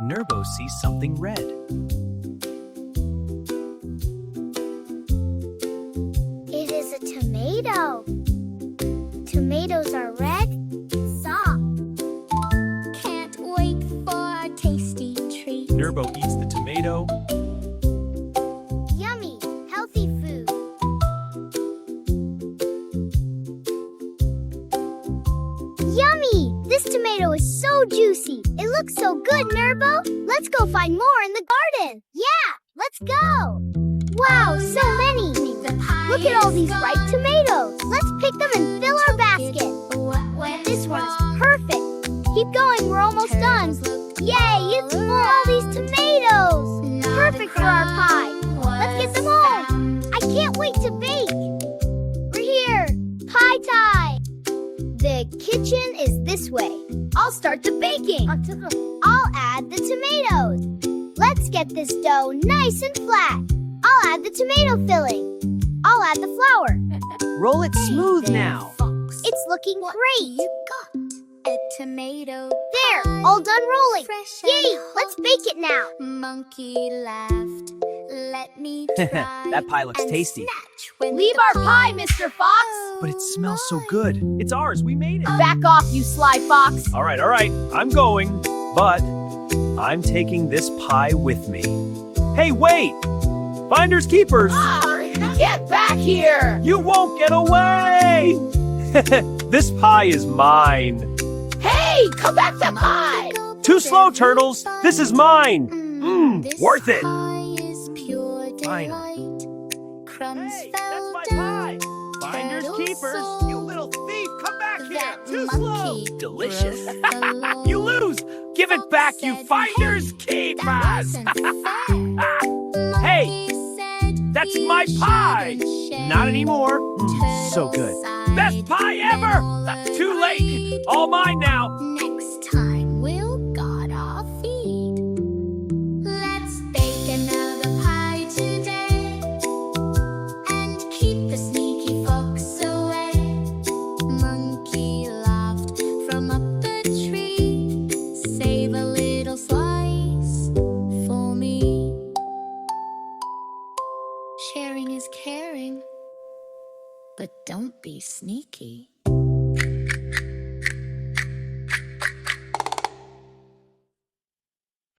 Nerbo sees something red. It is a tomato. Tomatoes are red, soft. Can't wait for a tasty treat. Nerbo eats the tomato. Yummy, healthy food. Yummy! This tomato is so juicy. It looks so good, Nerbo. Let's go find more in the garden. Yeah, let's go. Wow, so many. Look at all these ripe tomatoes. Let's pick them and fill our basket. This one's perfect. Keep going, we're almost done. Yay, it's full of all these tomatoes. Perfect for our pie. Let's get them home. I can't wait to bake. We're here. Pie time. The kitchen is this way. I'll start the baking. I'll add the tomatoes. Let's get this dough nice and flat. I'll add the tomato filling. I'll add the flour. Roll it smooth now. It's looking great. You got a tomato. There, all done rolling. Yay, let's bake it now. Monkey laughed. Let me try. That pie looks and tasty. snatch when Leave the our pie, Mr. Fox! But it smells so good. It's ours. We made it. Back off, you sly fox! All right. I'm going. But I'm taking this pie with me. Hey, wait! Finders keepers! Get back here! You won't get away! This pie is mine. Hey, come back to pie! Too slow, turtles. This is mine. This Worth it. pie is pure Finally. delight. Crumbs Hey, fell that's my down. pie. Finders Turtle keepers. soul. You little thief, come back here. That Too slow. monkey Delicious. broke the law. You lose. Give it back, you Said, finders "Hey, keepers. that wasn't fair." Hey, Monkey said that's he my pie. shouldn't share. Not anymore. So Turtle good. sighed, Best pie ever. "Then Too late. agreed. All mine now. Next time we'll guard our feet. Let's bake another pie today and keep the sneaky fox away. Monkey laughed from up the tree. Save a little slice for me. Sharing is caring, but don't be sneaky.